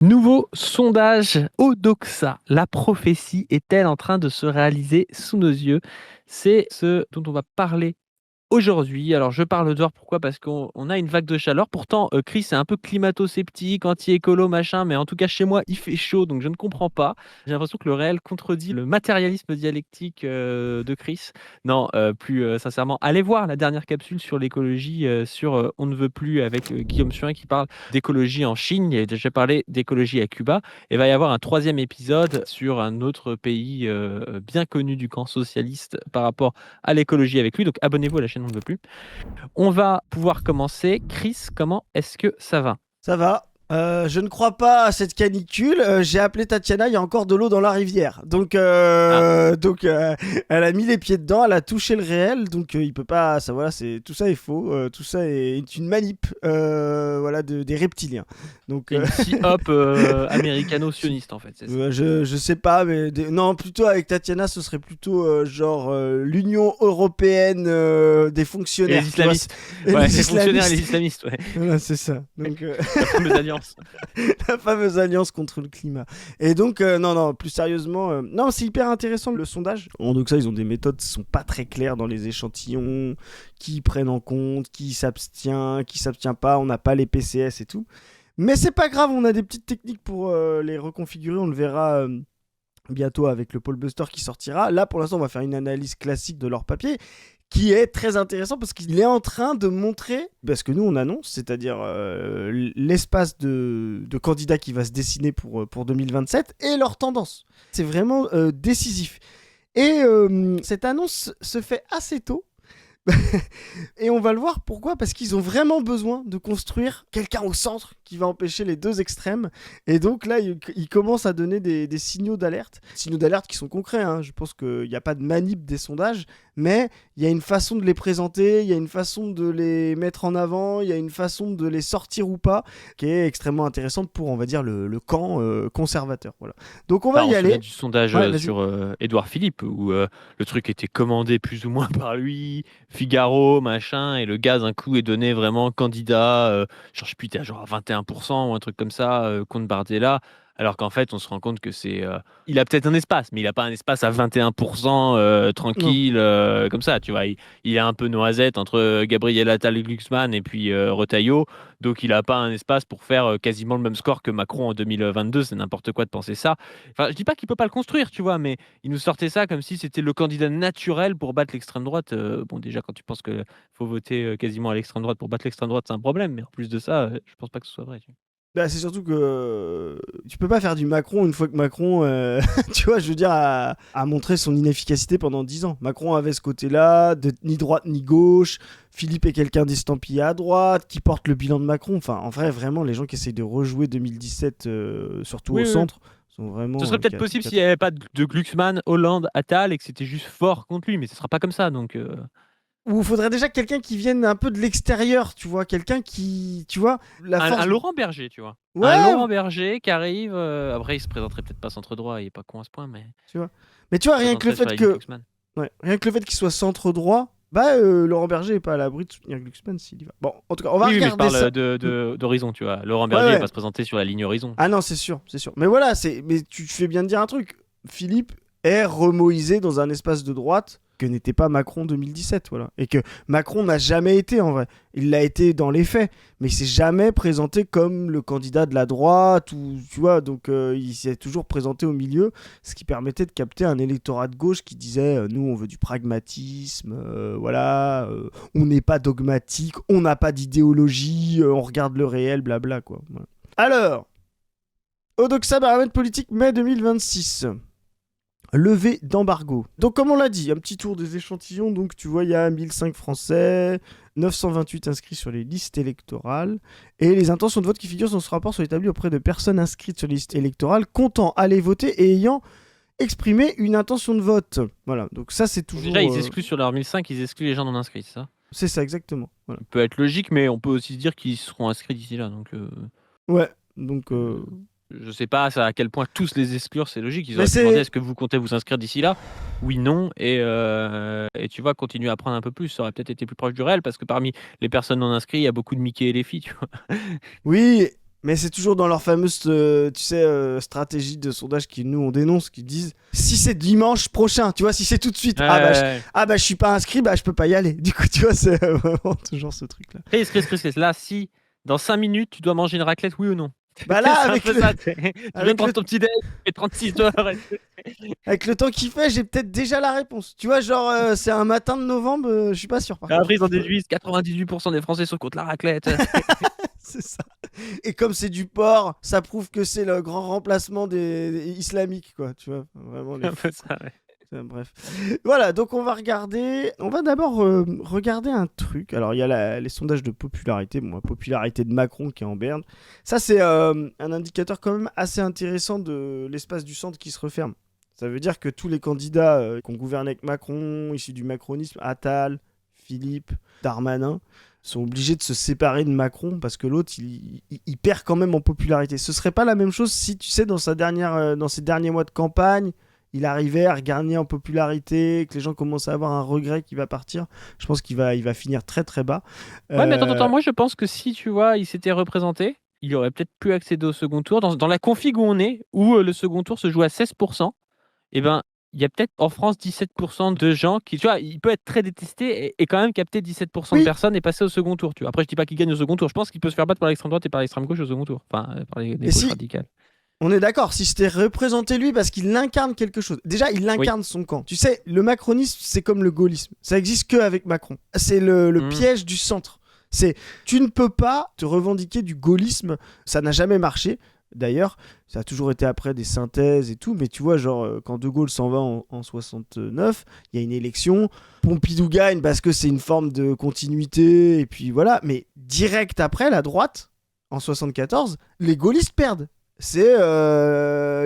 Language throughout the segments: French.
Nouveau sondage Odoxa. La prophétie est-elle en train de se réaliser sous nos yeux? C'est ce dont on va parler aujourd'hui. Alors je parle dehors, pourquoi? Parce qu'on a une vague de chaleur. Pourtant, Chris est un peu climato-sceptique, anti-écolo, machin, mais en tout cas chez moi, il fait chaud, donc je ne comprends pas. J'ai l'impression que le réel contredit le matérialisme dialectique, de Chris. Non, plus, sincèrement, allez voir la dernière capsule sur l'écologie, sur, On ne veut plus avec, Guillaume Surin qui parle d'écologie en Chine. Il a déjà parlé d'écologie à Cuba et il va y avoir un troisième épisode sur un autre pays, bien connu du camp socialiste par rapport à l'écologie avec lui. Donc abonnez-vous à la chaîne On ne veut plus. On va pouvoir commencer. Chris, comment est-ce que ça va? Ça va. Je ne crois pas à cette canicule. J'ai appelé Tatiana, il y a encore de l'eau dans la rivière. Donc, Ah, elle a mis les pieds dedans, elle a touché le réel. Donc, il peut pas. Ça, voilà, tout ça est faux. Tout ça est une manip, voilà, des reptiliens. Donc, c'est une psy-op américano-sioniste en fait, c'est ça. je sais pas, mais non, plutôt avec Tatiana, ce serait plutôt genre l'Union européenne des Et fonctionnaires. les Tu vois, islamistes. et Ouais, les les fonctionnaires et les islamistes. islamistes, ouais. Voilà, c'est ça. Donc, La fameuse alliance. la fameuse alliance contre le climat. Et donc, non, plus sérieusement, non, c'est hyper intéressant le sondage. Donc ça, ils ont des méthodes qui sont pas très claires dans les échantillons, qui prennent en compte, qui s'abstient pas, on n'a pas les PCS et tout. Mais c'est pas grave, on a des petites techniques pour les reconfigurer, on le verra bientôt avec le Paul Buster qui sortira. Là, pour l'instant, on va faire une analyse classique de leur papier qui est très intéressant parce qu'il est en train de montrer, parce que nous on annonce, c'est-à-dire l'espace de candidats qui va se dessiner pour 2027 et leur tendance. C'est vraiment décisif. Et cette annonce se fait assez tôt. Et on va le voir pourquoi, parce qu'ils ont vraiment besoin de construire quelqu'un au centre qui va empêcher les deux extrêmes. Et donc là, ils commencent à donner des signaux d'alerte. Signaux d'alerte qui sont concrets, hein. Je pense qu'il n'y a pas de manip des sondages, mais il y a une façon de les présenter, il y a une façon de les mettre en avant, il y a une façon de les sortir ou pas, qui est extrêmement intéressante pour, on va dire, le camp conservateur. Voilà. Donc on va Bah, on y se souvient aller. du sondage Ouais, vas-y. sur Édouard Philippe, où le truc était commandé plus ou moins par lui, Figaro, machin, et le gars d'un coup est donné vraiment candidat, genre, je sais plus, t'es à genre à 21% ou un truc comme ça, contre Bardella, alors qu'en fait, on se rend compte que c'est. Il a peut-être un espace, mais il n'a pas un espace à 21% Non. tranquille, comme ça, tu vois. Il est un peu noisette entre Gabriel Attal et Glucksmann et puis Retailleau. Donc il n'a pas un espace pour faire quasiment le même score que Macron en 2022. C'est n'importe quoi de penser ça. Enfin, je dis pas qu'il peut pas le construire, tu vois, mais il nous sortait ça comme si c'était le candidat naturel pour battre l'extrême droite. Bon, déjà, quand tu penses qu'il faut voter quasiment à l'extrême droite pour battre l'extrême droite, c'est un problème. Mais en plus de ça, je pense pas que ce soit vrai. Tu vois. Bah, c'est surtout que tu peux pas faire du Macron une fois que Macron, tu vois, je veux dire, a montré son inefficacité pendant 10 ans. Macron avait ce côté-là, ni droite ni gauche. Philippe est quelqu'un d'estampillé à droite, qui porte le bilan de Macron. Enfin, en vrai, vraiment, les gens qui essayent de rejouer 2017, surtout au Oui, oui. centre, sont Ce vraiment serait peut-être possible s'il n'y avait pas de Glucksmann, Hollande, Attal et que c'était juste fort contre lui, mais ce sera pas comme ça. Donc, Ou il faudrait déjà quelqu'un qui vienne un peu de l'extérieur, tu vois, quelqu'un qui, tu vois, la un force. Laurent Berger, tu vois. Un Ouais, Laurent Berger qui arrive. Après, il se présenterait peut-être pas centre droit, il est pas con à ce point, mais il tu vois. Mais tu vois, se rien que le présenterait sur fait la ligne que Glucksmann. Ouais. Rien que le fait qu'il soit centre droit, bah Laurent Berger est pas à l'abri de soutenir Glucksmann s'il y va. Bon, en tout cas, on va Oui, oui, mais je regarder parle ça. d'horizon, tu vois. Laurent Ouais, Berger, il va ouais. pas se présenter sur la ligne horizon. Ah non, c'est sûr, c'est sûr. Mais voilà, mais tu fais bien de dire un truc. Philippe est remoïsé dans un espace de droite que n'était pas Macron 2017, voilà. Et que Macron n'a jamais été en vrai. Il l'a été dans les faits, mais il s'est jamais présenté comme le candidat de la droite ou tu vois. Donc il s'est toujours présenté au milieu, ce qui permettait de capter un électorat de gauche qui disait nous on veut du pragmatisme, voilà, on n'est pas dogmatique, on n'a pas d'idéologie, on regarde le réel, blabla quoi. Voilà. Alors, Odoxa Baramètre politique mai 2026. Levée d'embargo. Donc comme on l'a dit, un petit tour des échantillons. Donc tu vois, il y a 1005 Français, 928 inscrits sur les listes électorales. Et les intentions de vote qui figurent dans ce rapport sont établies auprès de personnes inscrites sur les listes électorales, comptant aller voter et ayant exprimé une intention de vote. Voilà, donc ça c'est toujours... Déjà, ils excluent sur leur 1005, ils excluent les gens non inscrits, c'est ça? C'est ça exactement. Voilà. Ça peut être logique, mais on peut aussi se dire qu'ils seront inscrits d'ici là. Donc, Ouais, donc... je sais pas à quel point tous les exclure, c'est logique. Ils Mais auraient pu demander c'est... est-ce que vous comptez vous inscrire d'ici là? Oui, non. Et tu vois, continuer à apprendre un peu plus, ça aurait peut-être été plus proche du réel, parce que parmi les personnes non inscrites, il y a beaucoup de Mickey et les filles, tu vois. Oui, Mais c'est toujours dans leur fameuse, stratégie de sondage qui nous on dénonce, qui disent si c'est dimanche prochain, tu vois, si c'est tout de suite, je suis pas inscrit, je peux pas y aller. Du coup, tu vois, c'est vraiment toujours ce truc-là. Chris. Là, si dans 5 minutes tu dois manger une raclette, oui ou non? Bah là, avec tu viens de prendre ton petit déj, il fait 36 heures. Avec le temps qu'il fait, j'ai peut-être déjà la réponse. Tu vois, genre, c'est un matin de novembre, je suis pas sûr. Après, ils en déduisent 98% des Français sont contre la raclette. C'est ça. Et comme c'est du porc, ça prouve que c'est le grand remplacement des islamiques, quoi. Tu vois, vraiment. Un peu ça, ouais. Bref. Voilà, donc on va regarder. On va d'abord regarder un truc. Alors, il y a les sondages de popularité. Bon, la popularité de Macron qui est en berne. Ça, c'est un indicateur quand même assez intéressant de l'espace du centre qui se referme. Ça veut dire que tous les candidats qui ont gouverné avec Macron, issus du macronisme, Attal, Philippe, Darmanin, sont obligés de se séparer de Macron parce que l'autre, il perd quand même en popularité. Ce serait pas la même chose si, tu sais, dans ses derniers mois de campagne, il arrivait à regagner en popularité, que les gens commencent à avoir un regret qu'il va partir. Je pense qu'il va finir très très bas. Ouais, mais attends, moi je pense que si, tu vois, il s'était représenté, il aurait peut-être pu accéder au second tour. Dans la config où on est, où le second tour se joue à 16%, et ben, il y a peut-être en France 17% de gens qui, tu vois, il peut être très détesté et quand même capter 17% de personnes et passer au second tour. Tu vois. Après, je dis pas qu'il gagne au second tour. Je pense qu'il peut se faire battre par l'extrême droite et par l'extrême gauche au second tour. Enfin, par les gauches radicales. On est d'accord, si c'était représenté lui parce qu'il incarne quelque chose. Déjà, il incarne son camp. Tu sais, le macronisme, c'est comme le gaullisme. Ça existe que avec Macron. C'est le piège du centre. Tu ne peux pas te revendiquer du gaullisme. Ça n'a jamais marché. D'ailleurs, ça a toujours été après des synthèses et tout, mais tu vois, genre, quand De Gaulle s'en va en 69, il y a une élection, Pompidou gagne parce que c'est une forme de continuité, et puis voilà, mais direct après, la droite, en 74, les gaullistes perdent. C'est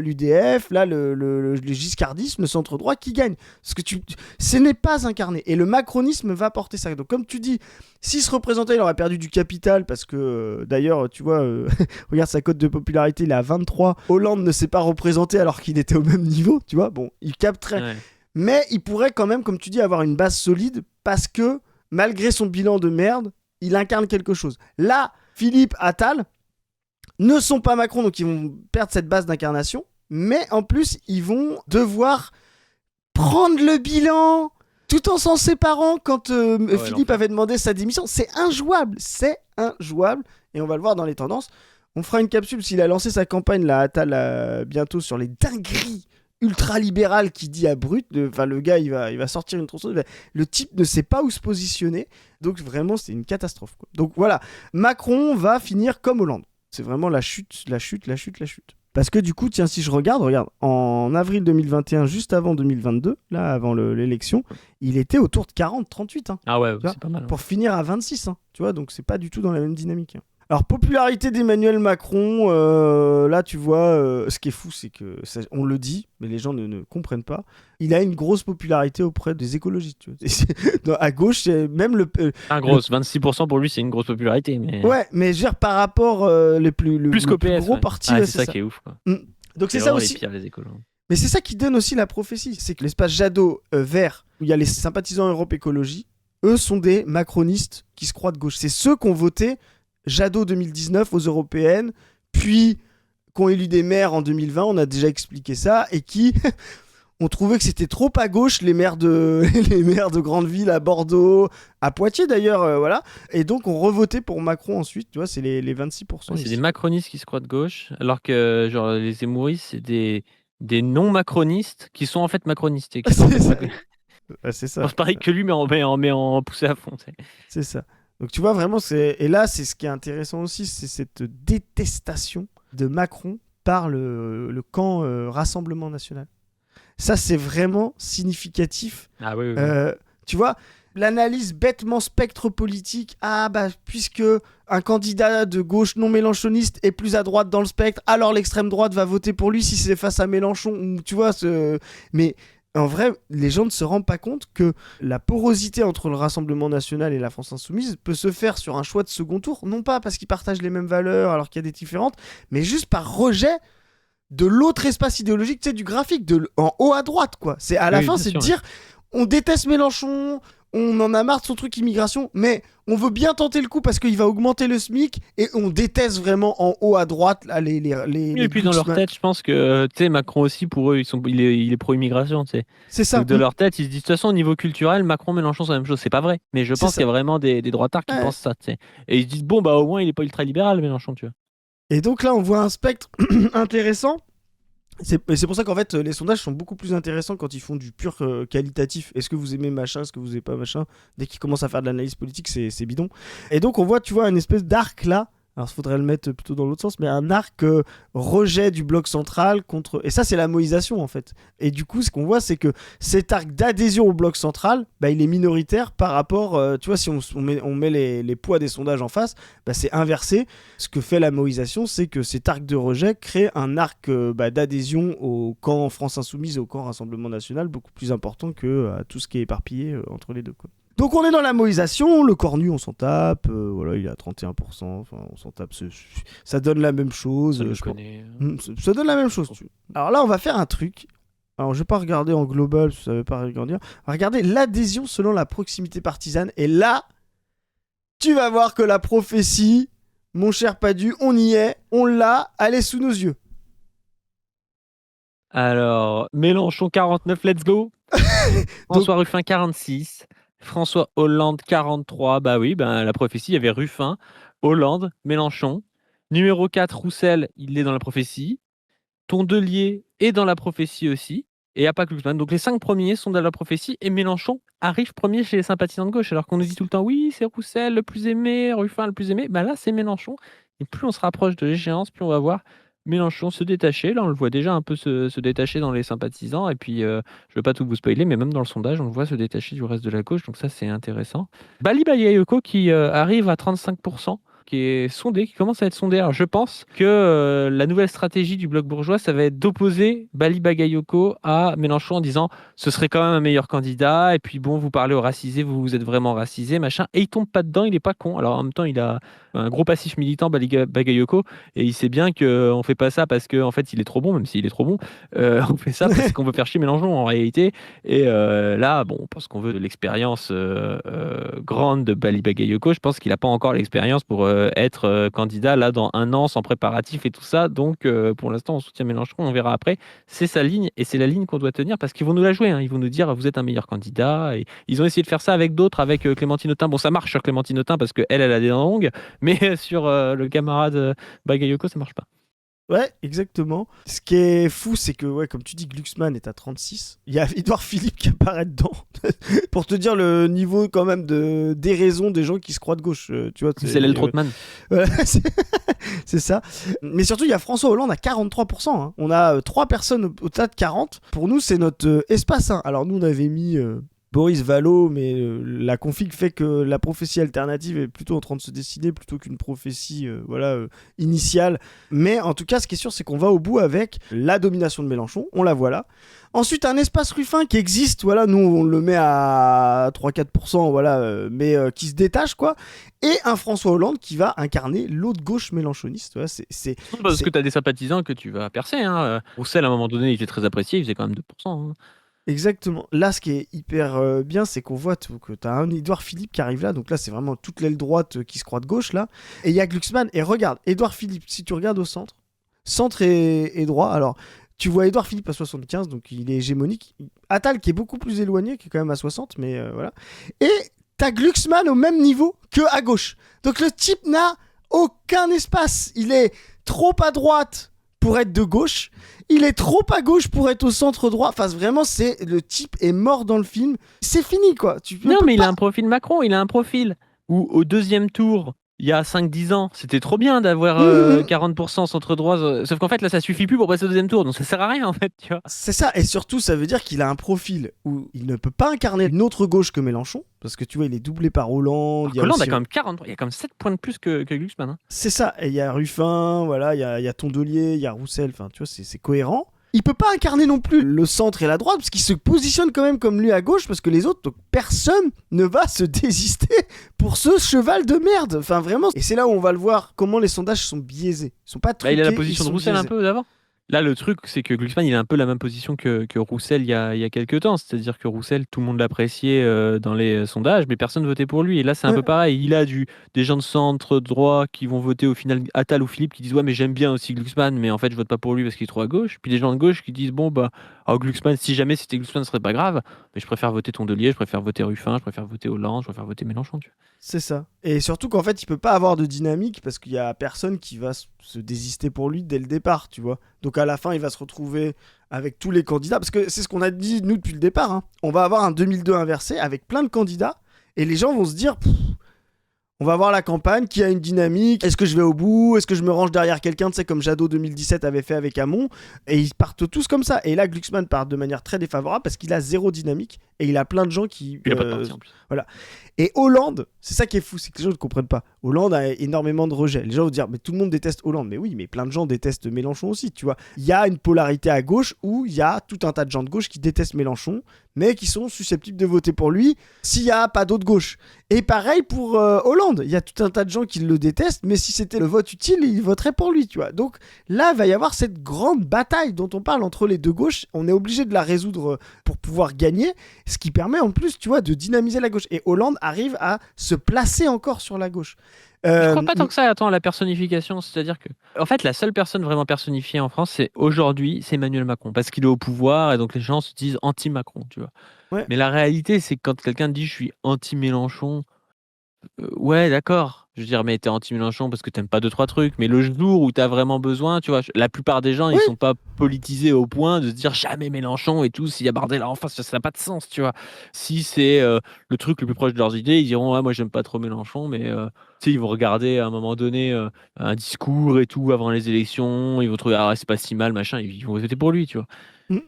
l'UDF, là, le giscardisme, le centre-droit qui gagne. Parce que ce n'est pas incarné. Et le macronisme va porter ça. Donc, comme tu dis, s'il se représentait, il aurait perdu du capital. Parce que, d'ailleurs, tu vois, regarde sa cote de popularité, il est à 23. Hollande ne s'est pas représenté alors qu'il était au même niveau. Tu vois, bon, il capterait. Ouais. Mais il pourrait quand même, comme tu dis, avoir une base solide. Parce que, malgré son bilan de merde, il incarne quelque chose. Là, Philippe Attal ne sont pas Macron, donc ils vont perdre cette base d'incarnation, mais en plus, ils vont devoir prendre le bilan tout en s'en séparant quand Philippe avait demandé sa démission. C'est injouable, et on va le voir dans les tendances. On fera une capsule, s'il a lancé sa campagne, là, Attal, bientôt, sur les dingueries ultra-libérales qu'il dit à Brut. Enfin, le gars, il va sortir une tronçonneuse. Le type ne sait pas où se positionner, donc vraiment, c'est une catastrophe, quoi. Donc voilà, Macron va finir comme Hollande. C'est vraiment la chute. Parce que du coup, tiens, si je regarde, en avril 2021, juste avant 2022, là, avant l'élection, il était autour de 40-38. Hein, ah ouais, c'est pas mal. Pour finir à 26, hein, tu vois, donc c'est pas du tout dans la même dynamique. Hein. Alors, popularité d'Emmanuel Macron, là, tu vois, ce qui est fou, c'est que, on le dit, mais les gens ne comprennent pas, il a une grosse popularité auprès des écologistes. Tu vois. À gauche, c'est même le... 26% pour lui, c'est une grosse popularité. Mais... Ouais, mais je veux dire, par rapport le plus gros parti... c'est ça qui est ouf. Quoi. Donc c'est ça aussi. Les pires, les écolos. Mais c'est ça qui donne aussi la prophétie, c'est que l'espace Jadot vert, où il y a les sympathisants Europe Écologie, eux sont des macronistes qui se croient de gauche. C'est ceux qui ont voté Jadot 2019 aux européennes, puis qui ont élu des maires en 2020, on a déjà expliqué ça, et qui ont trouvé que c'était trop à gauche, les maires de grandes villes à Bordeaux, à Poitiers d'ailleurs, voilà. Et donc on revoté pour Macron ensuite, tu vois, c'est les 26%. C'est des macronistes qui se croient de gauche, alors que genre les Zemmouristes, c'est des non-macronistes qui sont en fait macronistes. C'est ça. C'est pareil que lui, mais en poussé à fond. C'est ça. Donc tu vois vraiment, et là c'est ce qui est intéressant aussi, c'est cette détestation de Macron par le camp Rassemblement National. Ça c'est vraiment significatif. Ah oui. Tu vois, l'analyse bêtement spectre politique, puisque un candidat de gauche non mélenchoniste est plus à droite dans le spectre, alors l'extrême droite va voter pour lui si c'est face à Mélenchon, tu vois, mais... En vrai, les gens ne se rendent pas compte que la porosité entre le Rassemblement National et la France Insoumise peut se faire sur un choix de second tour, non pas parce qu'ils partagent les mêmes valeurs alors qu'il y a des différentes, mais juste par rejet de l'autre espace idéologique, tu sais, du graphique, en haut à droite, quoi. C'est à la fin, c'est de dire, on déteste Mélenchon, on en a marre de son truc immigration, mais on veut bien tenter le coup parce qu'il va augmenter le SMIC et on déteste vraiment en haut à droite là, Et puis dans leur tête, je pense que tu sais, Macron aussi, pour eux, il est pro-immigration. Tu sais. C'est ça. Donc de leur tête, ils se disent de toute façon, au niveau culturel, Macron, Mélenchon, c'est la même chose. C'est pas vrai. Mais je pense qu'il y a vraiment des droitards qui pensent ça. Tu sais. Et ils se disent bon, bah au moins, il est pas ultra-libéral, Mélenchon, tu vois. Et donc là, on voit un spectre intéressant. C'est pour ça qu'en fait, les sondages sont beaucoup plus intéressants quand ils font du pur qualitatif. Est-ce que vous aimez machin, est-ce que vous aimez pas machin. Dès qu'ils commencent à faire de l'analyse politique, c'est bidon. Et donc, on voit, tu vois, une espèce d'arc là. Alors, il faudrait le mettre plutôt dans l'autre sens, mais un arc rejet du bloc central contre. Et ça, c'est la moïsation, en fait. Et du coup, ce qu'on voit, c'est que cet arc d'adhésion au bloc central, bah, il est minoritaire par rapport. Tu vois, si on met les poids des sondages en face, bah, c'est inversé. Ce que fait la moïsation, c'est que cet arc de rejet crée un arc d'adhésion au camp France Insoumise et au camp Rassemblement National beaucoup plus important que tout ce qui est éparpillé entre les deux, quoi. Donc on est dans la moïsation, le cornu on s'en tape, voilà, il est à 31%, enfin on s'en tape, ça donne la même chose. Ça donne la même chose. Alors là on va faire un truc, alors je vais pas regarder en global, ça veut pas rien dire, on va regarder l'adhésion selon la proximité partisane, et là, tu vas voir que la prophétie, mon cher Padu, on y est, on l'a, elle est sous nos yeux. Alors, Mélenchon 49, let's go. François Ruffin 46. François Hollande 43, bah oui, la prophétie, il y avait Ruffin, Hollande, Mélenchon. Numéro 4, Roussel, il est dans la prophétie. Tondelier est dans la prophétie aussi. Et il n'y a pas que Glucksmann. Donc les 5 premiers sont dans la prophétie et Mélenchon arrive premier chez les sympathisants de gauche. Alors qu'on nous dit tout le temps, oui, c'est Roussel le plus aimé, Ruffin le plus aimé. Bah là, c'est Mélenchon. Et plus on se rapproche de l'échéance, plus on va voir Mélenchon se détacher. Là, on le voit déjà un peu se détacher dans les sympathisants. Et puis, je ne veux pas tout vous spoiler, mais même dans le sondage, on le voit se détacher du reste de la gauche. Donc ça, c'est intéressant. Bali Bagayoko qui arrive à 35%, qui est sondé, qui commence à être sondé. Alors, je pense que la nouvelle stratégie du bloc bourgeois, ça va être d'opposer Bali Bagayoko à Mélenchon en disant ce serait quand même un meilleur candidat. Et puis, bon, vous parlez aux racisés, vous êtes vraiment racisés, machin. Et il tombe pas dedans, il est pas con. Alors, en même temps, il a un gros passif militant, Bali Bagayoko, et il sait bien qu'on fait pas ça parce qu'en fait, il est trop bon, même s'il est trop bon. On fait ça parce qu'on veut faire chier Mélenchon en réalité. Et là, bon, parce qu'on veut de l'expérience grande de Bali Bagayoko, je pense qu'il n'a pas encore l'expérience pour être candidat là dans 1 an sans préparatif et tout ça. Donc, pour l'instant, on soutient Mélenchon, on verra après. C'est sa ligne et c'est la ligne qu'on doit tenir parce qu'ils vont nous la jouer. Hein. Ils vont nous dire vous êtes un meilleur candidat. Et ils ont essayé de faire ça avec d'autres, avec Clémentine Autain. Bon, ça marche sur Clémentine Autain parce qu'elle a des dents longues, mais sur le camarade Bagayoko, ça marche pas. Ouais, exactement. Ce qui est fou, c'est que, ouais, comme tu dis, Glucksmann est à 36. Il y a Édouard Philippe qui apparaît dedans. Pour te dire le niveau, quand même, de déraison des gens qui se croient de gauche. Tu vois, c'est l'aile Trottmann. C'est ça. Mais surtout, il y a François Hollande à 43%. Hein. On a 3 personnes au-delà de 40. Pour nous, c'est notre espace. Hein. Alors, nous, on avait mis Boris Vallaud, mais la config fait que la prophétie alternative est plutôt en train de se dessiner plutôt qu'une prophétie initiale. Mais en tout cas, ce qui est sûr, c'est qu'on va au bout avec la domination de Mélenchon. On la voit là. Ensuite, un espace Ruffin qui existe. Voilà, nous, on le met à 3-4%, voilà, mais qui se détache, quoi. Et un François Hollande qui va incarner l'autre gauche mélenchoniste. Voilà, c'est parce que tu as des sympathisants que tu vas percer. Hein. Roussel, à un moment donné, il était très apprécié. Il faisait quand même 2%. Hein. Exactement. Là, ce qui est hyper bien, c'est qu'on voit que t'as un Édouard Philippe qui arrive là. Donc là, c'est vraiment toute l'aile droite qui se croit de gauche, là. Et il y a Glucksmann. Et regarde, Édouard Philippe, si tu regardes au centre et droit. Alors, tu vois Édouard Philippe à 75, donc il est hégémonique. Attal, qui est beaucoup plus éloigné, qui est quand même à 60, mais voilà. Et t'as Glucksmann au même niveau que à gauche. Donc le type n'a aucun espace. Il est trop à droite pour être de gauche, il est trop à gauche pour être au centre droit. Enfin, vraiment, le type est mort dans le film. C'est fini, quoi. Non, mais il a un profil Macron. Il a un profil où, au deuxième tour, il y a 5-10 ans, c'était trop bien d'avoir 40% centre droit. Sauf qu'en fait, là, ça suffit plus pour passer au deuxième tour. Donc, ça sert à rien, en fait, tu vois. C'est ça. Et surtout, ça veut dire qu'il a un profil où il ne peut pas incarner une autre gauche que Mélenchon. Parce que tu vois, il est doublé par Hollande. Hollande a quand même 40, il y a quand même 7 points de plus que Glucksmann. Hein. C'est ça. Et il y a Ruffin, voilà, il y a Tondelier, il y a Roussel. Enfin, tu vois, c'est cohérent. Il peut pas incarner non plus le centre et la droite parce qu'il se positionne quand même comme lui à gauche parce que les autres, donc personne ne va se désister pour ce cheval de merde. Enfin vraiment. Et c'est là où on va le voir comment les sondages sont biaisés. Ils sont pas truqués. Il a la position de Roussel biaisés. Un peu d'avant. Là, le truc, c'est que Glucksmann, il a un peu la même position que Roussel il y a quelques temps. C'est-à-dire que Roussel, tout le monde l'appréciait dans les sondages, mais personne votait pour lui. Et là, c'est un peu Ouais, pareil. Il a des gens de centre droit qui vont voter au final Attal ou Philippe qui disent ouais, mais j'aime bien aussi Glucksmann, mais en fait, je vote pas pour lui parce qu'il est trop à gauche. Puis des gens de gauche qui disent bon, bah, Glucksmann, si jamais c'était Glucksmann, ce serait pas grave, mais je préfère voter Tondelier, je préfère voter Ruffin, je préfère voter Hollande, je préfère voter Mélenchon. Tu c'est ça. Et surtout qu'en fait, il peut pas avoir de dynamique parce qu'il y a personne qui va se désister pour lui dès le départ, tu vois. Donc à la fin, il va se retrouver avec tous les candidats. Parce que c'est ce qu'on a dit, nous, depuis le départ, hein. On va avoir un 2002 inversé avec plein de candidats. Et les gens vont se dire, on va voir la campagne qui a une dynamique. Est-ce que je vais au bout? Est-ce que je me range derrière quelqu'un, tu sais, comme Jadot 2017 avait fait avec Hamon? Et ils partent tous comme ça. Et là, Glucksmann part de manière très défavorable parce qu'il a zéro dynamique et il a plein de gens qui. il a pas de parti en plus. Voilà. Et Hollande, c'est ça qui est fou, c'est que les gens ne comprennent pas. Hollande a énormément de rejets. Les gens vont dire, mais tout le monde déteste Hollande. Mais oui, mais plein de gens détestent Mélenchon aussi, tu vois. Il y a une polarité à gauche où il y a tout un tas de gens de gauche qui détestent Mélenchon, mais qui sont susceptibles de voter pour lui s'il n'y a pas d'autre gauche. Et pareil pour Hollande. Il y a tout un tas de gens qui le détestent, mais si c'était le vote utile, ils voteraient pour lui, tu vois. Donc là, il va y avoir cette grande bataille dont on parle entre les deux gauches. On est obligé de la résoudre pour pouvoir gagner, ce qui permet en plus, tu vois, de dynamiser la gauche. Et Hollande arrive à se placer encore sur la gauche. Je crois pas tant que ça, attends, la personnification, c'est-à-dire que, en fait, la seule personne vraiment personnifiée en France, c'est Emmanuel Macron, parce qu'il est au pouvoir et donc les gens se disent anti-Macron, tu vois. Ouais. Mais la réalité, c'est que quand quelqu'un dit je suis anti-Mélenchon, ouais, d'accord. Je veux dire, mais t'es anti-Mélenchon parce que t'aimes pas deux, trois trucs. Mais le jour où t'as vraiment besoin, tu vois, la plupart des gens, Oui, ils sont pas politisés au point de se dire jamais Mélenchon et tout. S'il y a Bardella en face, ça n'a pas de sens, tu vois. Si c'est le truc le plus proche de leurs idées, ils diront, ah, moi, j'aime pas trop Mélenchon, mais tu sais, ils vont regarder à un moment donné un discours et tout avant les élections. Ils vont trouver, ah, c'est pas si mal, machin. Ils vont voter pour lui, tu vois. mm.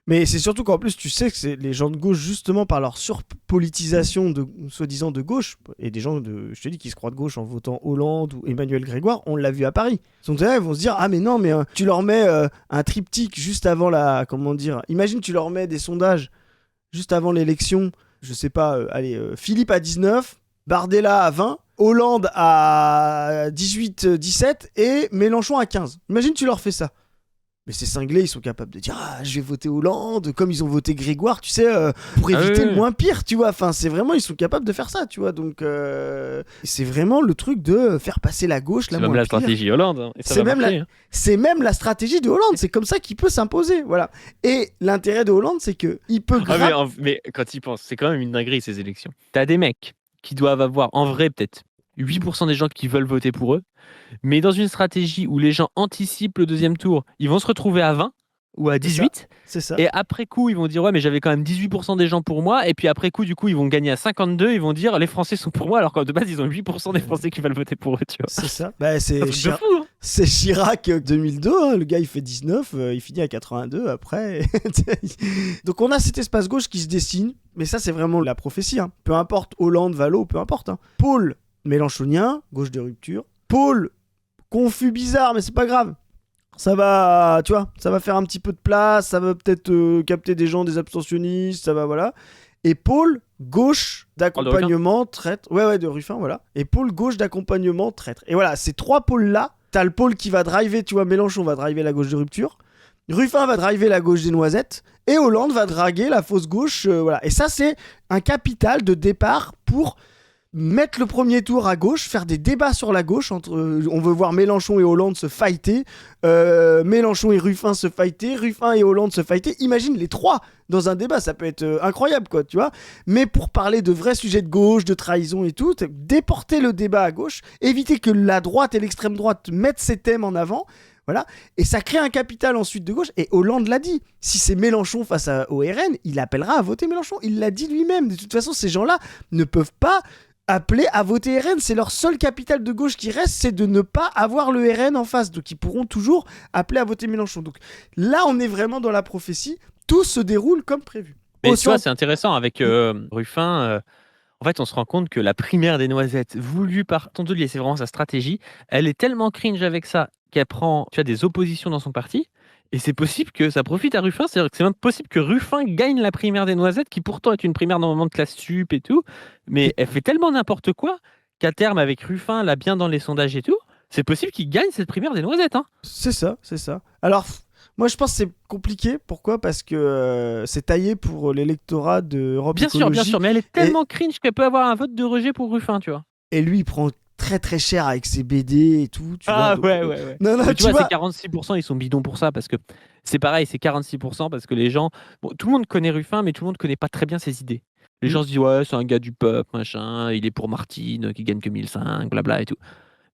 Mais c'est surtout qu'en plus, tu sais que c'est les gens de gauche, justement par leur surpolitisation de soi-disant de gauche, et des gens je te dis, qui se croient de gauche en votant Hollande ou Emmanuel Grégoire, on l'a vu à Paris. Donc là, ils vont se dire, ah mais non, mais tu leur mets un triptyque juste avant la, comment dire, imagine tu leur mets des sondages juste avant l'élection, je sais pas, allez, Philippe à 19, Bardella à 20, Hollande à 18, 17 et Mélenchon à 15. Imagine tu leur fais ça. Mais ces cinglés, ils sont capables de dire, ah, je vais voter Hollande, comme ils ont voté Grégoire, tu sais, pour Ah éviter oui, le oui. moins pire, tu vois. Enfin, c'est vraiment, ils sont capables de faire ça, tu vois. Donc, c'est vraiment le truc de faire passer la gauche, la C'est même moins la pire. stratégie Hollande, hein, et ça C'est va même, marcher. Hein. c'est même la stratégie de Hollande. C'est comme ça qu'il peut s'imposer, voilà. Et l'intérêt de Hollande, c'est que il peut Ah, grave. mais quand il pense, c'est quand même une dinguerie ces élections. T'as des mecs qui doivent avoir, en vrai, peut-être 8% des gens qui veulent voter pour eux, mais dans une stratégie où les gens anticipent le deuxième tour, ils vont se retrouver à 20 ou à C'est ça, 18, c'est ça. et après coup, ils vont dire ouais, mais j'avais quand même 18% des gens pour moi, et puis après coup, du coup, ils vont gagner à 52, ils vont dire les Français sont pour moi, alors qu'en de base, ils ont 8% des Français qui veulent voter pour eux, tu vois. C'est ça. Bah, C'est un truc de fou, hein. C'est Chirac 2002, hein. Le gars il fait 19, il finit à 82 après. Donc on a cet espace gauche qui se dessine, mais ça c'est vraiment la prophétie, hein. Peu importe Hollande, Valo, peu importe, hein. Pôle mélenchonien, gauche de rupture. Pôle confus bizarre, mais c'est pas grave. Ça va, tu vois, ça va faire un petit peu de place, ça va peut-être capter des gens, des abstentionnistes, ça va, voilà. Et pôle gauche d'accompagnement traître. Ouais, de Ruffin, voilà. Et pôle gauche d'accompagnement traître. Et voilà, ces trois pôles-là, t'as le pôle qui va driver, tu vois, Mélenchon va driver la gauche de rupture, Ruffin va driver la gauche des noisettes, et Hollande va draguer la fausse gauche, voilà. Et ça, c'est un capital de départ pour mettre le premier tour à gauche, faire des débats sur la gauche, entre, on veut voir Mélenchon et Hollande se fighter, Mélenchon et Ruffin se fighter, Ruffin et Hollande se fighter, imagine les trois dans un débat, ça peut être incroyable, quoi, tu vois. Mais pour parler de vrais sujets de gauche, de trahison et tout, déporter le débat à gauche, éviter que la droite et l'extrême droite mettent ces thèmes en avant, voilà, et ça crée un capital ensuite de gauche. Et Hollande l'a dit, si c'est Mélenchon face au RN, il appellera à voter Mélenchon, il l'a dit lui-même. De toute façon, ces gens-là ne peuvent pas appeler à voter RN, c'est leur seul capital de gauche qui reste, c'est de ne pas avoir le RN en face, donc ils pourront toujours appeler à voter Mélenchon. Donc là, on est vraiment dans la prophétie, tout se déroule comme prévu. Mais tu vois, c'est intéressant avec Ruffin. En fait, on se rend compte que la primaire des noisettes voulue par Tondelier, c'est vraiment sa stratégie. Elle est tellement cringe avec ça qu'elle prend, tu vois, des oppositions dans son parti. Et c'est possible que ça profite à Ruffin. C'est-à-dire que c'est même possible que Ruffin gagne la primaire des noisettes, qui pourtant est une primaire normalement de classe sup et tout. Mais elle fait tellement n'importe quoi qu'à terme, avec Ruffin, là, bien dans les sondages et tout, C'est possible qu'il gagne cette primaire des noisettes, hein. C'est ça, c'est ça. Alors, moi je pense que c'est compliqué. Pourquoi? Parce que c'est taillé pour l'électorat de Europe Bien Écologie. sûr, mais elle est tellement cringe qu'elle peut avoir un vote de rejet pour Ruffin, tu vois. Et lui, il prend très très cher avec ses BD et tout. Tu vois, donc, ouais. Non, Mais tu tu vois, vois. ces 46%, ils sont bidons pour ça, parce que c'est pareil, c'est 46% parce que les gens... Bon, tout le monde connaît Ruffin, mais tout le monde connaît pas très bien ses idées. Les gens se disent, ouais, c'est un gars du peuple, machin, il est pour Martine, qui gagne que 1005, blabla et tout.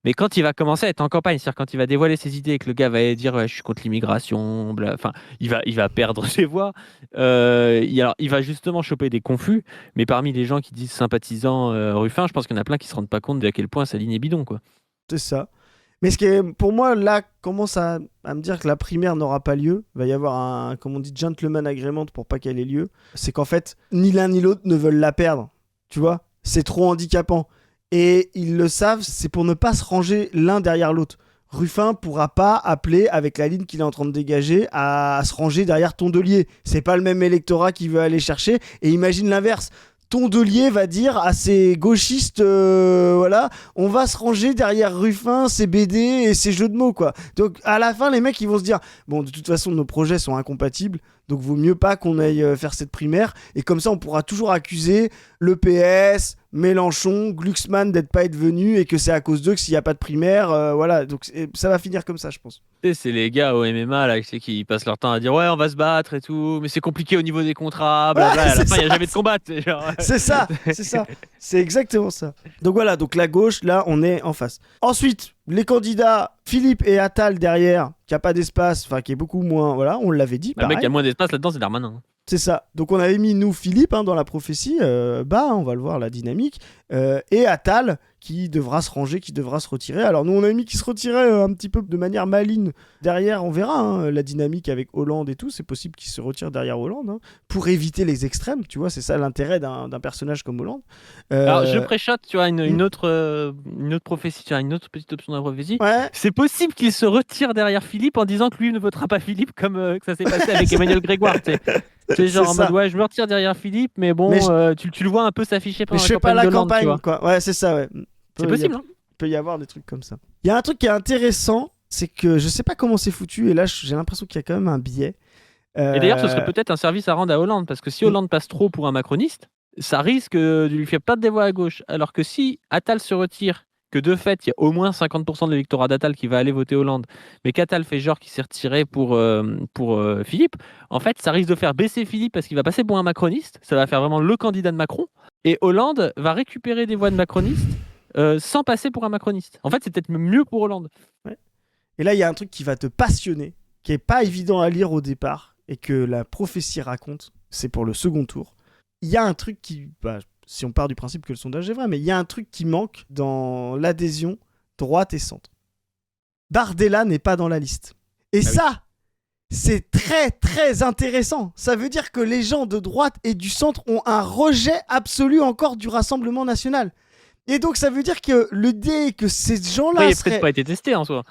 Mais quand il va commencer à être en campagne, c'est-à-dire quand il va dévoiler ses idées et que le gars va dire ouais, je suis contre l'immigration, enfin, il va perdre ses voix. Alors, il va justement choper des confus, mais parmi les gens qui disent sympathisants Ruffin, je pense qu'il y en a plein qui se rendent pas compte de à quel point sa ligne est bidon, quoi. C'est ça. Mais ce qui est, pour moi, là, commence à me dire que la primaire n'aura pas lieu. Il va y avoir un, comme on dit, gentleman agreement pour pas qu'elle ait lieu. C'est qu'en fait, ni l'un ni l'autre ne veulent la perdre. Tu vois? C'est trop handicapant. Et ils le savent, c'est pour ne pas se ranger l'un derrière l'autre. Ruffin pourra pas appeler, avec la ligne qu'il est en train de dégager, à se ranger derrière Tondelier. C'est pas le même électorat qu'il veut aller chercher. Et imagine l'inverse. Tondelier va dire à ses gauchistes, voilà, on va se ranger derrière Ruffin, ses BD et ses jeux de mots, quoi. Donc à la fin, les mecs, ils vont se dire, bon, de toute façon, nos projets sont incompatibles, donc vaut mieux pas qu'on aille faire cette primaire, et comme ça, on pourra toujours accuser le PS, Mélenchon, Glucksmann d'être pas être venu, et que c'est à cause d'eux que s'il y a pas de primaire, voilà. Donc ça va finir comme ça, je pense. Tu sais, c'est les gars au MMA là, qui passent leur temps à dire ouais, on va se battre et tout, mais c'est compliqué au niveau des contrats, blabla. Ouais, À la fin, il c'est n'y a ça. jamais de combat. Genre... C'est ça, c'est ça. C'est exactement ça. Donc voilà, donc la gauche, là, on est en face. Ensuite, les candidats, Philippe et Attal derrière, qui a pas d'espace, enfin qui est beaucoup moins, voilà, on l'avait dit. Le mec Pareil. qui a le moins d'espace là-dedans, c'est Darmanin. C'est ça. Donc on avait mis nous Philippe dans la prophétie, on va le voir la dynamique, et Attal qui devra se ranger, qui devra se retirer. Alors nous on a mis qui se retirait un petit peu de manière maligne derrière, on verra hein, la dynamique avec Hollande et tout, c'est possible qu'il se retire derrière Hollande hein, pour éviter les extrêmes, tu vois, c'est ça l'intérêt d'un personnage comme Hollande. Alors je préchote, tu vois, une autre prophétie, tu vois, une autre petite option de la prophétie. Ouais. C'est possible qu'il se retire derrière Philippe en disant que lui ne votera pas Philippe comme que ça s'est passé avec Emmanuel Grégoire, tu sais. C'est genre en mode ouais, je me retire derrière Philippe, mais bon, tu le vois un peu s'afficher pendant mais je la fais pas campagne la d'Hollande, tu vois. campagne, quoi. Ouais, c'est ça, ouais. C'est possible, hein. Il peut y avoir des trucs comme ça. Il y a un truc qui est intéressant, c'est que je sais pas comment c'est foutu, et là j'ai l'impression qu'il y a quand même un biais. Et d'ailleurs, ce serait peut-être un service à rendre à Hollande, parce que si Hollande passe trop pour un macroniste, ça risque de lui faire perdre des voix à gauche. Alors que si Attal se retire, que de fait, il y a au moins 50% de l'électorat d'Attal qui va aller voter Hollande, mais qu'Attal fait genre qu'il s'est retiré pour Philippe, en fait, ça risque de faire baisser Philippe parce qu'il va passer pour un macroniste, ça va faire vraiment le candidat de Macron, et Hollande va récupérer des voix de macronistes sans passer pour un macroniste. En fait, c'est peut-être mieux pour Hollande. Ouais. Et là, il y a un truc qui va te passionner, qui est pas évident à lire au départ, et que la prophétie raconte, c'est pour le second tour. Il y a un truc qui... si on part du principe que le sondage est vrai, mais il y a un truc qui manque dans l'adhésion droite et centre. Bardella n'est pas dans la liste. Et ça, c'est très très intéressant. Ça veut dire que les gens de droite et du centre ont un rejet absolu encore du Rassemblement national. Et donc ça veut dire que l'idée que ces gens-là il n'a peut-être pas été testé en soi.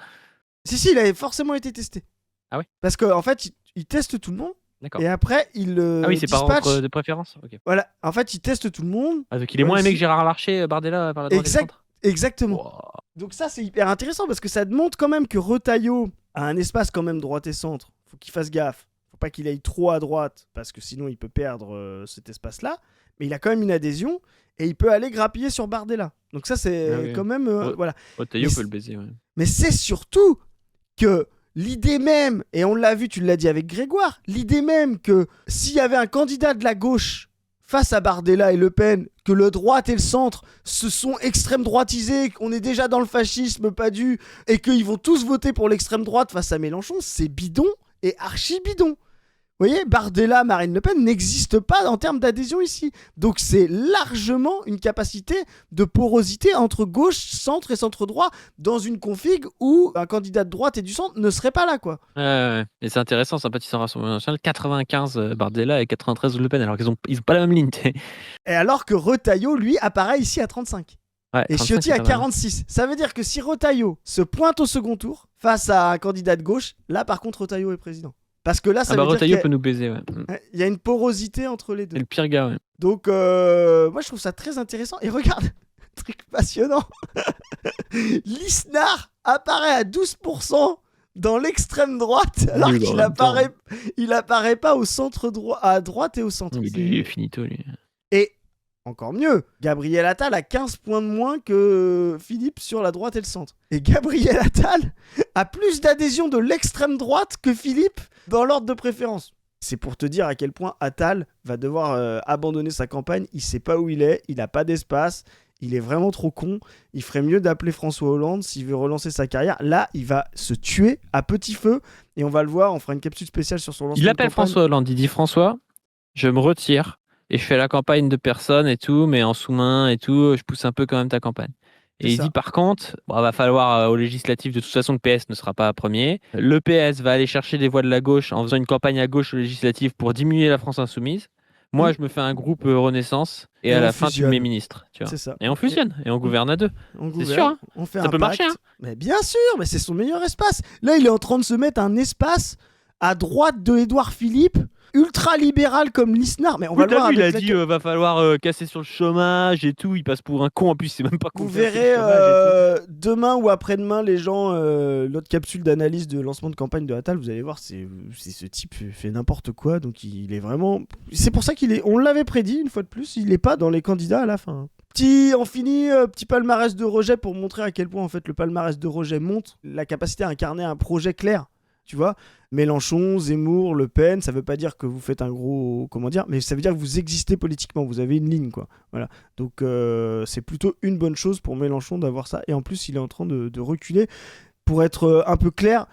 Si, il avait forcément été testé. Ah ouais. Parce qu'en fait, il teste tout le monde. D'accord. Et après, il Ah oui, c'est par dispatch. ordre de préférence. Okay. Voilà, en fait, il teste tout le monde. Ah, donc il est moins aimé que Gérard Larcher, Bardella par la droite et le centre. Exactement. Wow. Donc ça, c'est hyper intéressant parce que ça montre quand même que Retailleau a un espace quand même droite et centre. Faut qu'il fasse gaffe. Faut pas qu'il aille trop à droite parce que sinon il peut perdre cet espace-là. Mais il a quand même une adhésion et il peut aller grappiller sur Bardella. Donc ça, c'est quand même... voilà. Retailleau peut le baiser, ouais. Mais c'est surtout que... l'idée même, et on l'a vu, tu l'as dit avec Grégoire, l'idée même que s'il y avait un candidat de la gauche face à Bardella et Le Pen, que le droite et le centre se sont extrême droitisés, qu'on est déjà dans le fascisme, pas du, et qu'ils vont tous voter pour l'extrême droite face à Mélenchon, c'est bidon et archi bidon. Vous voyez, Bardella, Marine Le Pen n'existe pas en termes d'adhésion ici. Donc c'est largement une capacité de porosité entre gauche, centre et centre-droit dans une config où un candidat de droite et du centre ne serait pas là, quoi. Et c'est intéressant, sympathisant Rassemblement National, 95 Bardella et 93 Le Pen, alors qu'ils ont pas la même ligne. Et alors que Retailleau, lui, apparaît ici à 35. Ouais, et Ciotti à 46. Ça veut dire que si Retailleau se pointe au second tour face à un candidat de gauche, là par contre Retailleau est président. Parce que là, ça veut dire Retailleau peut nous baiser, ouais. Il y a une porosité entre les deux. C'est le pire gars, ouais. Donc, moi, je trouve ça très intéressant. Et regarde, truc passionnant. Lisnard apparaît à 12% dans l'extrême droite, alors Nul, en qu'il même temps. apparaît pas au centre droit, à droite et au centre. Il est finito, lui. Et encore mieux, Gabriel Attal a 15 points de moins que Philippe sur la droite et le centre. Et Gabriel Attal a plus d'adhésion de l'extrême droite que Philippe dans l'ordre de préférence. C'est pour te dire à quel point Attal va devoir abandonner sa campagne. Il sait pas où il est, il a pas d'espace, il est vraiment trop con. Il ferait mieux d'appeler François Hollande s'il veut relancer sa carrière. Là, il va se tuer à petit feu et on va le voir, on fera une capsule spéciale sur son lancement. Il appelle François Hollande, il dit François, je me retire et je fais la campagne de personne et tout, mais en sous-main et tout, je pousse un peu quand même ta campagne. Et il dit par contre, il va falloir aux législatives, de toute façon le PS ne sera pas premier. Le PS va aller chercher des voix de la gauche en faisant une campagne à gauche aux législatives pour diminuer la France insoumise. Moi, je me fais un groupe Renaissance et à la fin, tu me mets ministre. Tu vois. C'est ça. Et on fusionne et on gouverne à deux. C'est sûr, hein. On fait ça peut pacte. marcher. Hein. Mais bien sûr, mais c'est son meilleur espace. Là, il est en train de se mettre un espace à droite de Édouard Philippe, ultra libéral comme Lisnard. Mais on va le voir. Il a dit va falloir casser sur le chômage et tout. Il passe pour un con. En plus, c'est même pas con. Vous verrez demain ou après-demain les gens, l'autre capsule d'analyse de lancement de campagne de Attal. Vous allez voir, c'est ce type fait n'importe quoi. Donc il est vraiment. C'est pour ça on l'avait prédit une fois de plus. Il est pas dans les candidats à la fin. On finit petit palmarès de rejet pour montrer à quel point en fait le palmarès de rejet montre la capacité à incarner un projet clair. Tu vois, Mélenchon, Zemmour, Le Pen, ça veut pas dire que vous faites un gros, comment dire, mais ça veut dire que vous existez politiquement, vous avez une ligne, quoi. Voilà. Donc c'est plutôt une bonne chose pour Mélenchon d'avoir ça. Et en plus, il est en train de reculer. Pour être un peu clair,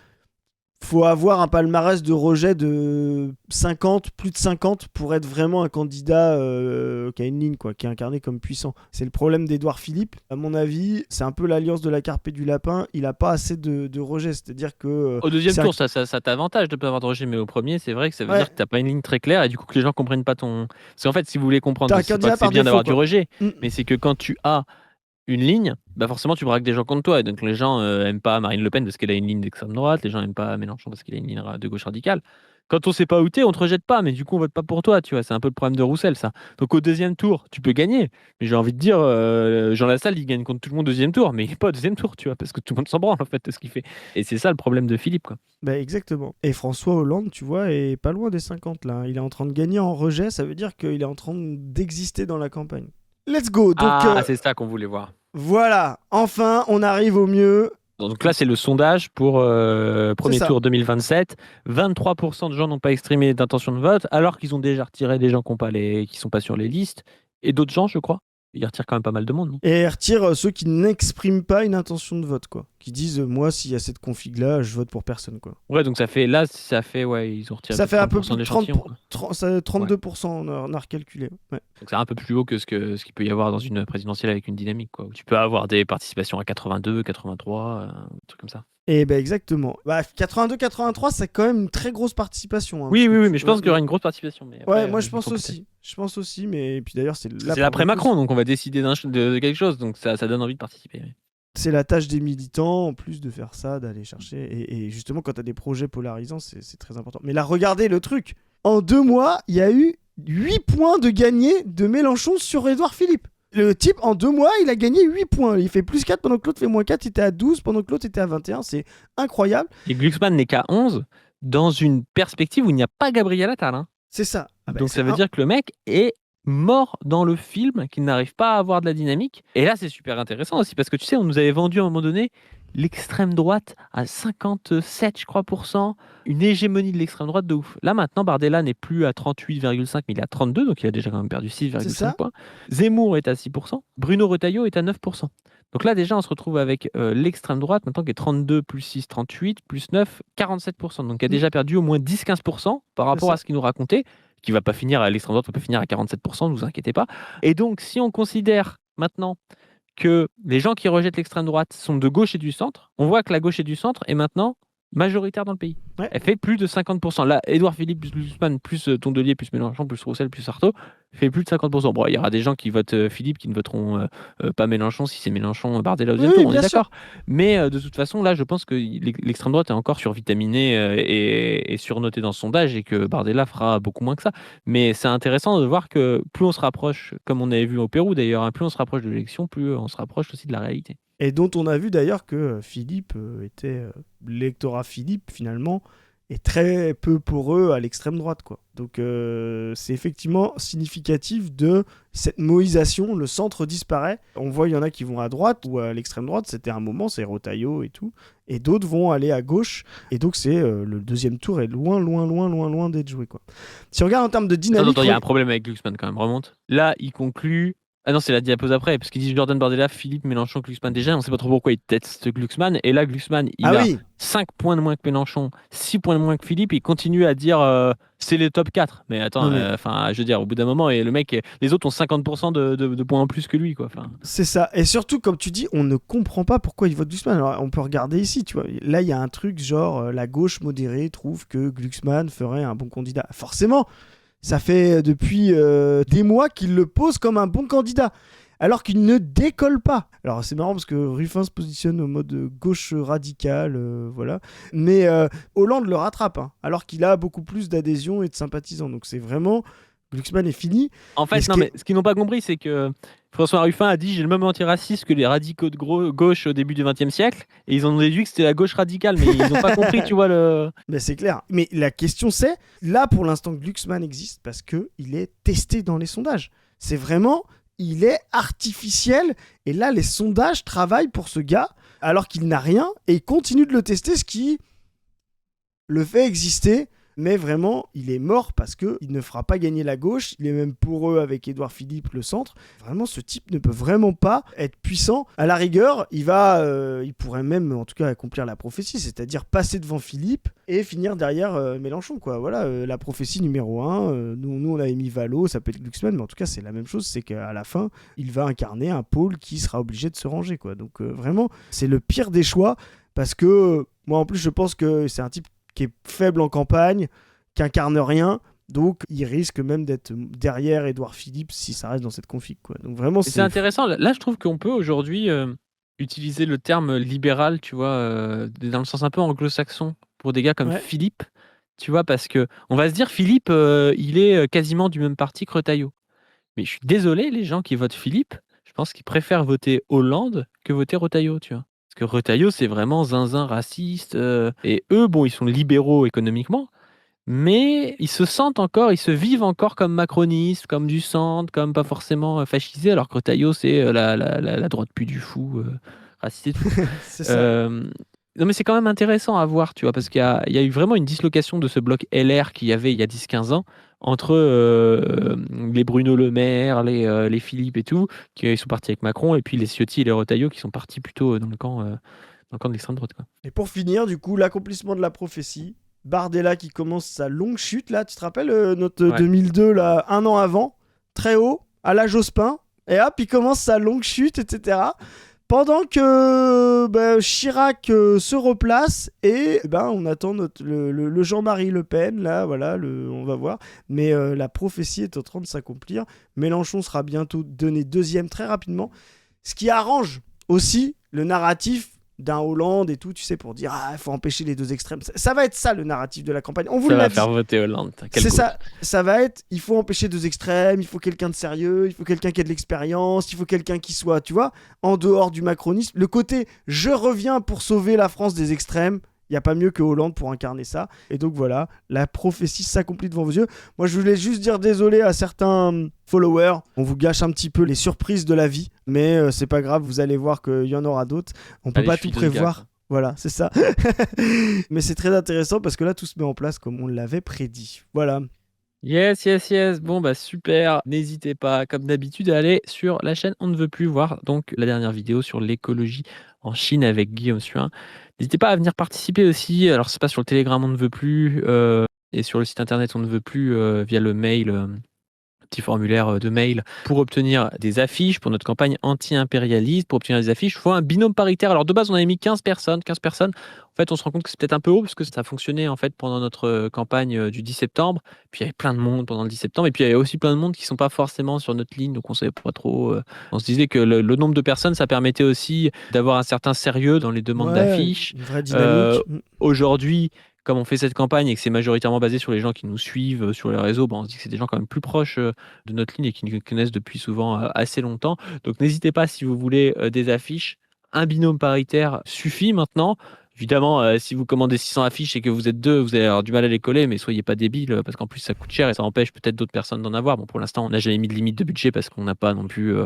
faut avoir un palmarès de rejet de 50, plus de 50 pour être vraiment un candidat qui a une ligne, quoi, qui est incarné comme puissant. C'est le problème d'Édouard Philippe. À mon avis, c'est un peu l'alliance de la carpe et du lapin. Il n'a pas assez de rejet. C'est-à-dire que... au deuxième tour, ça t'avantage de ne pas avoir de rejet, mais au premier, c'est vrai que ça veut dire que tu n'as pas une ligne très claire et du coup que les gens ne comprennent pas ton... Parce qu'en fait, si vous voulez comprendre, c'est pas que c'est bien d'avoir du rejet, mais c'est que quand tu as une ligne, bah forcément tu braques des gens contre toi et donc les gens aiment pas Marine Le Pen parce qu'elle a une ligne d'extrême droite, les gens aiment pas Mélenchon parce qu'il a une ligne de gauche radicale. Quand on sait pas où t'es, on te rejette pas, mais du coup on vote pas pour toi, tu vois, c'est un peu le problème de Roussel ça. Donc au deuxième tour, tu peux gagner, mais j'ai envie de dire Jean Lassalle il gagne contre tout le monde au deuxième tour, mais il est pas au deuxième tour, tu vois, parce que tout le monde s'en branle en fait de ce qu'il fait. Et c'est ça le problème de Philippe, quoi. Bah exactement. Et François Hollande, tu vois, est pas loin des 50 là. Il est en train de gagner en rejet, ça veut dire qu'il est en train d'exister dans la campagne. Let's go. Donc, c'est ça qu'on voulait voir. Voilà, enfin, on arrive au mieux. Donc là, c'est le sondage pour premier tour 2027. 23% de gens n'ont pas exprimé d'intention de vote, alors qu'ils ont déjà retiré des gens qui sont pas sur les listes. Et d'autres gens, je crois. Ils retirent quand même pas mal de monde. Non et ils retirent ceux qui n'expriment pas une intention de vote, quoi. Qui disent, moi, s'il y a cette config-là, je vote pour personne, quoi. Ouais, donc ça fait, ouais, ils ont retiré. Ça fait un peu plus de 32%, on a recalculé. Ouais. Donc c'est un peu plus haut que ce qu'il peut y avoir dans une présidentielle avec une dynamique, quoi. Où tu peux avoir des participations à 82, 83, un truc comme ça. Et ben exactement. 82-83, c'est quand même une très grosse participation. Hein, oui, mais je pense qu'il y aura une grosse participation. Mais après, ouais, moi je pense aussi. Je pense aussi, mais puis d'ailleurs c'est l'après Macron, donc on va décider de quelque chose, donc ça donne envie de participer. Oui. C'est la tâche des militants, en plus de faire ça, d'aller chercher. Et justement, quand tu as des projets polarisants, c'est très important. Mais là, regardez le truc. En 2 mois, il y a eu 8 points de gagné de Mélenchon sur Édouard Philippe. Le type, en 2 mois, il a gagné 8 points. Il fait plus 4 pendant que l'autre fait moins 4. Il était à 12 pendant que l'autre était à 21. C'est incroyable. Et Glucksmann n'est qu'à 11 dans une perspective où il n'y a pas Gabriel Attal. Hein. C'est ça. Donc ça veut dire que le mec est mort dans le film, qu'il n'arrive pas à avoir de la dynamique. Et là, c'est super intéressant aussi parce que tu sais, on nous avait vendu à un moment donné l'extrême droite à 57, je crois, une hégémonie de l'extrême droite de ouf. Là, maintenant, Bardella n'est plus à 38,5, mais il est à 32, donc il a déjà quand même perdu 6,5 points. Zemmour est à 6%, Bruno Retailleau est à 9%. Donc là, déjà, on se retrouve avec l'extrême droite, maintenant qui est 32 plus 6, 38, plus 9, 47%. Donc, il a déjà perdu au moins 10-15% par rapport à ce qu'il nous racontait, qui ne va pas finir à l'extrême droite, on peut finir à 47%, ne vous inquiétez pas. Et donc, si on considère maintenant que les gens qui rejettent l'extrême droite sont de gauche et du centre, on voit que la gauche et du centre est maintenant majoritaire dans le pays. Ouais. Elle fait plus de 50%. Là, Édouard Philippe plus Glucksmann, plus Tondelier, plus Mélenchon, plus Roussel, plus Artaud, fait plus de 50%. Bon, il y aura des gens qui votent Philippe qui ne voteront pas Mélenchon si c'est Mélenchon, Bardella au Oui, deuxième oui, tour, on est bien sûr. d'accord. Mais de toute façon, là, je pense que l'extrême droite est encore survitaminée et surnotée dans ce sondage et que Bardella fera beaucoup moins que ça. Mais c'est intéressant de voir que plus on se rapproche, comme on avait vu au Pérou d'ailleurs, hein, plus on se rapproche de l'élection, plus on se rapproche aussi de la réalité. Et dont on a vu d'ailleurs que Philippe était. L'électorat Philippe, finalement, est très peu poreux à l'extrême droite, quoi. Donc c'est effectivement significatif de cette moïsation. Le centre disparaît. On voit, il y en a qui vont à droite ou à l'extrême droite. C'était un moment, c'est Rotaillot et tout. Et d'autres vont aller à gauche. Et donc c'est le deuxième tour est loin, loin, loin, loin, loin d'être joué, quoi. Si on regarde en termes de Attends, dynamique. attends, il y a un problème avec Glucksmann quand même, remonte. Là, il conclut. Ah non, c'est la diapose après, parce qu'il dit Jordan Bardella, Philippe, Mélenchon, Glucksmann. Déjà, on sait pas trop pourquoi il teste Glucksmann. Et là, Glucksmann, Ah il a oui, 5 points de moins que Mélenchon, 6 points de moins que Philippe. Il continue à dire c'est les top 4. Mais attends, non mais enfin, je veux dire, au bout d'un moment, et le mec, les autres ont 50% de points en plus que lui, quoi. Enfin, c'est ça. Et surtout, comme tu dis, on ne comprend pas pourquoi il vote Glucksmann. Alors, on peut regarder ici, tu vois. Là, il y a un truc genre la gauche modérée trouve que Glucksmann ferait un bon candidat. Forcément, ça fait depuis des mois qu'il le pose comme un bon candidat. Alors qu'il ne décolle pas. Alors c'est marrant parce que Ruffin se positionne au mode gauche radicale, voilà. Mais Hollande le rattrape, hein, alors qu'il a beaucoup plus d'adhésion et de sympathisants. Donc c'est vraiment Glucksmann est fini. en Et fait, ce non, qui mais est... ce qu'ils n'ont pas compris, c'est que François Ruffin a dit j'ai le même antiraciste que les radicaux de gauche au début du XXe siècle, et ils ont déduit que c'était la gauche radicale, mais ils n'ont pas compris, tu vois, le. Ben, c'est clair. Mais la question c'est, là pour l'instant Glucksmann existe parce que il est testé dans les sondages. C'est vraiment, il est artificiel. Et là les sondages travaillent pour ce gars alors qu'il n'a rien et il continue de le tester, ce qui le fait exister. Mais vraiment, il est mort parce que il ne fera pas gagner la gauche. Il est même poreux avec Édouard Philippe, le centre. Vraiment, ce type ne peut vraiment pas être puissant. À la rigueur, il pourrait même, en tout cas, accomplir la prophétie, c'est-à-dire passer devant Philippe et finir derrière Mélenchon, quoi. Voilà, la prophétie numéro 1. Nous, on avait mis Valo, ça peut être Glucksmann, mais en tout cas, c'est la même chose. C'est qu'à la fin, il va incarner un pôle qui sera obligé de se ranger, quoi. Donc, vraiment, c'est le pire des choix parce que moi, en plus, je pense que c'est un type qui est faible en campagne, qui incarne rien. Donc, il risque même d'être derrière Édouard Philippe si ça reste dans cette config, quoi. Donc, vraiment, C'est intéressant. Là, je trouve qu'on peut aujourd'hui utiliser le terme libéral, tu vois, dans le sens un peu anglo-saxon, pour des gars comme Ouais. Philippe, tu vois, parce que on va se dire Philippe, il est quasiment du même parti que Retailleau. Mais je suis désolé, les gens qui votent Philippe, je pense qu'ils préfèrent voter Hollande que voter Retailleau, tu vois. Parce que Retailleau, c'est vraiment zinzin raciste. Et eux, bon, ils sont libéraux économiquement, mais ils se sentent encore, ils se vivent encore comme macronistes, comme du centre, comme pas forcément fascisés, alors que Retailleau, c'est la droite pu du fou, raciste et tout. C'est ça. Euh, non, mais c'est quand même intéressant à voir, tu vois, parce qu'il y a eu vraiment une dislocation de ce bloc LR qu'il y avait il y a 10-15 ans entre les Bruno Le Maire, les Philippe et tout, qui sont partis avec Macron, et puis les Ciotti et les Retailleau qui sont partis plutôt dans le camp de l'extrême droite, quoi. Et pour finir, du coup, l'accomplissement de la prophétie. Bardella qui commence sa longue chute, là. Tu te rappelles notre Ouais. 2002, là, un an avant, très haut, à la Jospin. Et hop, il commence sa longue chute, etc. Pendant que Chirac se replace et on attend le Jean-Marie Le Pen, là, voilà, on va voir. Mais la prophétie est en train de s'accomplir. Mélenchon sera bientôt donné deuxième très rapidement. Ce qui arrange aussi le narratif d'un Hollande et tout, tu sais, pour dire il faut empêcher les deux extrêmes. Ça va être ça le narratif de la campagne. On vous Ça l'a va dit. faire voter Hollande. Quel C'est goût. ça va être, il faut empêcher deux extrêmes, il faut quelqu'un de sérieux, il faut quelqu'un qui a de l'expérience, il faut quelqu'un qui soit, tu vois, en dehors du macronisme. Le côté je reviens pour sauver la France des extrêmes, il n'y a pas mieux que Hollande pour incarner ça. Et donc voilà, la prophétie s'accomplit devant vos yeux. Moi je voulais juste dire désolé à certains followers, on vous gâche un petit peu les surprises de la vie, mais c'est pas grave, vous allez voir qu'il y en aura d'autres. On peut Allez, pas je suis tout de ce gars, prévoir. quoi. Voilà, c'est ça. Mais c'est très intéressant parce que là, tout se met en place comme on l'avait prédit. Voilà. Yes, yes, yes. Bon, bah super. N'hésitez pas, comme d'habitude, à aller sur la chaîne On ne veut plus voir donc la dernière vidéo sur l'écologie en Chine avec Guillaume Suin. N'hésitez pas à venir participer aussi. Alors, c'est pas sur le Telegram On ne veut plus et sur le site internet On ne veut plus via le mail petit formulaire de mail pour obtenir des affiches pour notre campagne anti-impérialiste. Pour obtenir des affiches, il faut un binôme paritaire. Alors de base, on avait mis 15 personnes. 15 personnes. En fait, on se rend compte que c'est peut-être un peu haut parce que ça a fonctionné en fait pendant notre campagne du 10 septembre. Puis il y avait plein de monde pendant le 10 septembre. Et puis il y avait aussi plein de monde qui ne sont pas forcément sur notre ligne, donc on ne savait pas trop. On se disait que le nombre de personnes, ça permettait aussi d'avoir un certain sérieux dans les demandes d'affiches. Une vraie dynamique. Aujourd'hui, comme on fait cette campagne et que c'est majoritairement basé sur les gens qui nous suivent sur les réseaux, on se dit que c'est des gens quand même plus proches de notre ligne et qui nous connaissent depuis souvent assez longtemps. Donc n'hésitez pas si vous voulez des affiches. Un binôme paritaire suffit maintenant. Évidemment, si vous commandez 600 affiches et que vous êtes deux, vous allez avoir du mal à les coller, mais soyez pas débiles parce qu'en plus ça coûte cher et ça empêche peut-être d'autres personnes d'en avoir. Bon, pour l'instant, on n'a jamais mis de limite de budget parce qu'on n'a pas non plus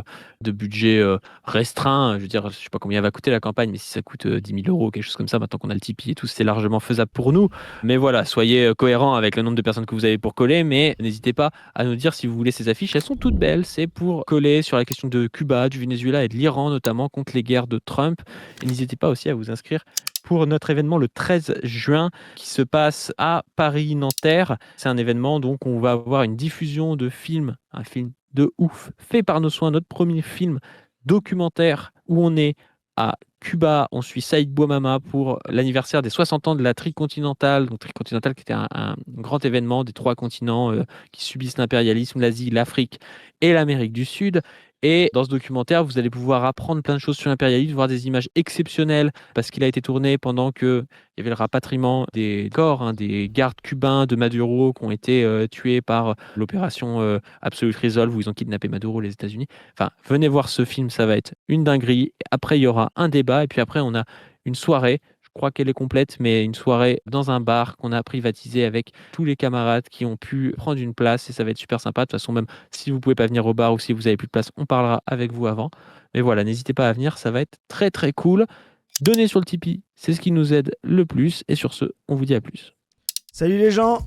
de budget restreint. Je veux dire, je sais pas combien va coûter la campagne, mais si ça coûte 10 000 euros, quelque chose comme ça, maintenant qu'on a le Tipeee et tout, c'est largement faisable pour nous. Mais voilà, soyez cohérents avec le nombre de personnes que vous avez pour coller, mais n'hésitez pas à nous dire si vous voulez ces affiches. Elles sont toutes belles. C'est pour coller sur la question de Cuba, du Venezuela et de l'Iran, notamment contre les guerres de Trump. Et n'hésitez pas aussi à vous inscrire pour notre événement le 13 juin qui se passe à Paris-Nanterre. C'est un événement donc on va avoir une diffusion de films, un film de ouf fait par nos soins, notre premier film documentaire où on est à Cuba, on suit Saïd Bouamama pour l'anniversaire des 60 ans de la Tricontinentale, donc Tricontinentale qui était un grand événement des 3 continents qui subissent l'impérialisme, l'Asie, l'Afrique et l'Amérique du Sud. Et dans ce documentaire, vous allez pouvoir apprendre plein de choses sur l'impérialisme, voir des images exceptionnelles, parce qu'il a été tourné pendant qu'il y avait le rapatriement des corps, des gardes cubains de Maduro qui ont été tués par l'opération Absolute Resolve, où ils ont kidnappé Maduro, les États-Unis. Enfin, venez voir ce film, ça va être une dinguerie. Après, il y aura un débat, et puis après, on a une soirée. Je crois qu'elle est complète, mais une soirée dans un bar qu'on a privatisé avec tous les camarades qui ont pu prendre une place et ça va être super sympa. De toute façon, même si vous pouvez pas venir au bar ou si vous avez plus de place, on parlera avec vous avant. Mais voilà, n'hésitez pas à venir, ça va être très très cool. Donnez sur le Tipeee, c'est ce qui nous aide le plus. Et sur ce, on vous dit à plus. Salut les gens,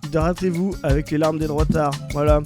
hydratez-vous avec les larmes des droitards. Voilà.